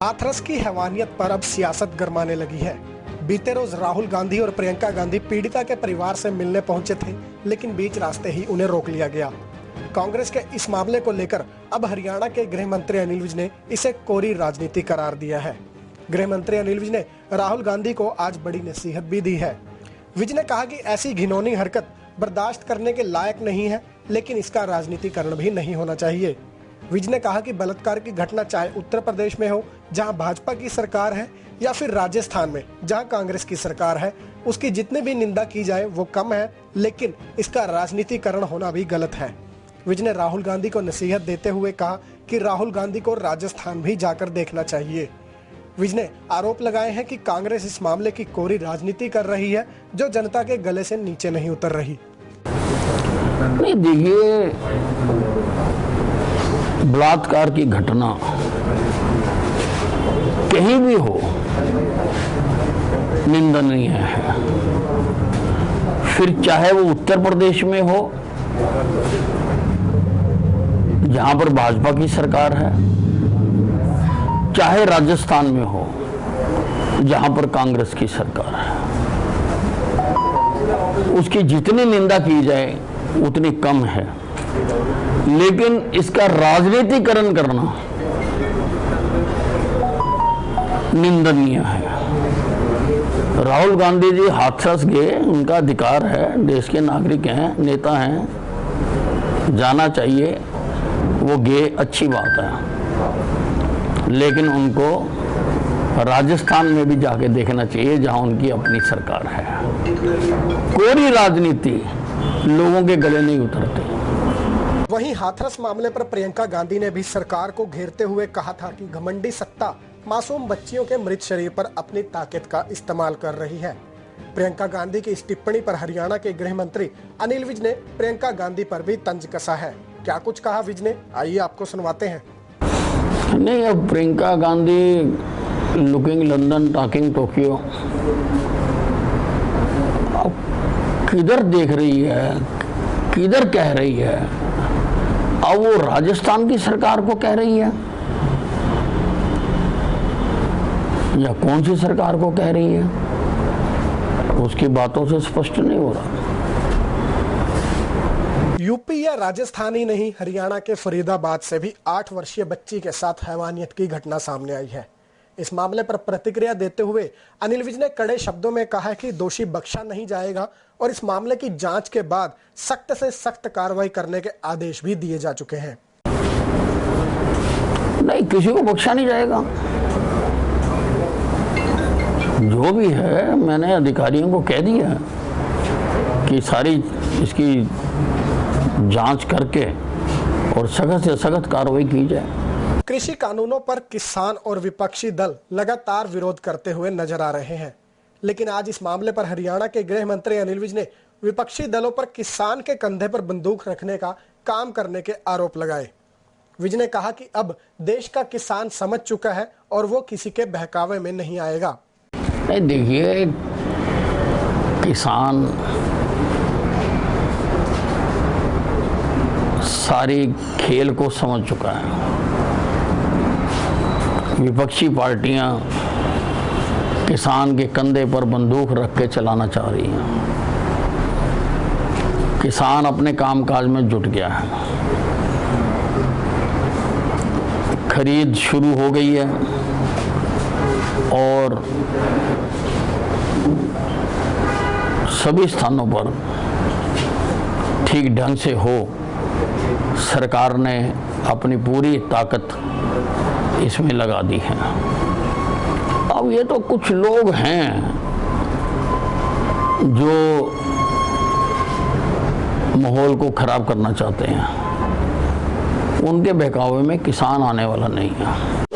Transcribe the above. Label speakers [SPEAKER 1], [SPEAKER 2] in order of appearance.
[SPEAKER 1] हाथरस की हैवानियत पर अब सियासत गरमाने लगी है। बीते रोज राहुल गांधी और प्रियंका गांधी पीड़िता के परिवार से मिलने पहुंचे थे, लेकिन बीच रास्ते ही उन्हें रोक लिया गया। कांग्रेस के इस मामले को लेकर अब हरियाणा के गृह मंत्री अनिल विज ने इसे कोरी राजनीति करार दिया है। गृह मंत्री अनिल विज ने राहुल गांधी को आज बड़ी नसीहत भी दी है। विज ने कहा कि ऐसी घिनौनी हरकत बर्दाश्त करने के लायक नहीं है, लेकिन इसका राजनीतिकरण भी नहीं होना चाहिए। विज ने कहा कि बलात्कार की घटना चाहे उत्तर प्रदेश में हो, जहां भाजपा की सरकार है, या फिर राजस्थान में जहां कांग्रेस की सरकार है, उसकी जितनी भी निंदा की जाए वो कम है, लेकिन इसका राजनीतिकरण होना भी गलत है। विज ने राहुल गांधी को नसीहत देते हुए कहा कि राहुल गांधी को राजस्थान भी जाकर देखना चाहिए। विज ने आरोप लगाए हैं कि कांग्रेस इस मामले की कोरी राजनीति कर रही है, जो जनता के गले से नीचे नहीं उतर रही।
[SPEAKER 2] नहीं, देखिए, बलात्कार की घटना कहीं भी हो निंदनीय है। फिर चाहे वो उत्तर प्रदेश में हो जहां पर भाजपा की सरकार है, चाहे राजस्थान में हो जहां पर कांग्रेस की सरकार है। उसकी जितनी निंदा की जाए उतनी कम है, लेकिन इसका राजनीतिकरण करना निंदनीय है। राहुल गांधी जी हाथरस गए, उनका अधिकार है, देश के नागरिक हैं, नेता हैं, जाना चाहिए, वो गए, अच्छी बात है, लेकिन उनको राजस्थान में भी जाके देखना चाहिए जहां उनकी अपनी सरकार है। कोरी राजनीति लोगों के गले नहीं उतरती।
[SPEAKER 1] वहीं हाथरस मामले पर प्रियंका गांधी ने भी सरकार को घेरते हुए कहा था कि घमंडी सत्ता मासूम बच्चियों के मृत शरीर पर अपनी ताकत का इस्तेमाल कर रही है। प्रियंका गांधी की इस टिप्पणी पर हरियाणा के गृह मंत्री अनिल विज ने प्रियंका गांधी पर भी तंज कसा है। क्या कुछ कहा विज ने, आइए आपको सुनवाते हैं।
[SPEAKER 2] नहीं, अब Priyanka Gandhi looking London talking Tokyo, अब किधर देख रही है, किधर कह रही है? अब वो राजस्थान की सरकार को कह रही है या कौन सी सरकार को कह रही है, उसकी बातों से स्पष्ट नहीं हो रहा।
[SPEAKER 1] यूपी या राजस्थान ही नहीं, हरियाणा के फरीदाबाद से भी 8 वर्षीय बच्ची के साथ हैवानियत की घटना सामने आई है। इस मामले पर प्रतिक्रिया देते हुए अनिल विज ने कड़े शब्दों में कहा है कि दोषी बख्शा नहीं जाएगा और इस मामले की जांच के बाद सख्त से सख्त कार्रवाई करने के आदेश भी दिए जा चुके हैं।
[SPEAKER 2] नहीं, किसी को बख्शा नहीं जाएगा। जो भी है, मैंने अधिकारियों को कह दिया कि सारी इसकी जांच करके और सख्त से सख्त कार्रवाई की जाए।
[SPEAKER 1] कृषि कानूनों पर किसान और विपक्षी दल लगातार विरोध करते हुए नजर आ रहे हैं, लेकिन आज इस मामले पर हरियाणा के गृह मंत्री अनिल विज ने विपक्षी दलों पर किसान के कंधे पर बंदूक रखने का काम करने के आरोप लगाए। विज ने कहा कि अब देश का किसान समझ चुका है और वो किसी के बहकावे में नहीं आएगा।
[SPEAKER 2] नहीं, देखिए, किसान सारी खेल को समझ चुका है। विपक्षी पार्टियां किसान के कंधे पर बंदूक रख के चलाना चाह रही हैं। किसान अपने कामकाज में जुट गया है। खरीद शुरू हो गई है और सभी स्थानों पर ठीक ढंग से हो। सरकार ने अपनी पूरी ताकत इसमें लगा दी है। अब ये तो कुछ लोग हैं जो माहौल को खराब करना चाहते हैं, उनके बहकावे में किसान आने वाला नहीं है।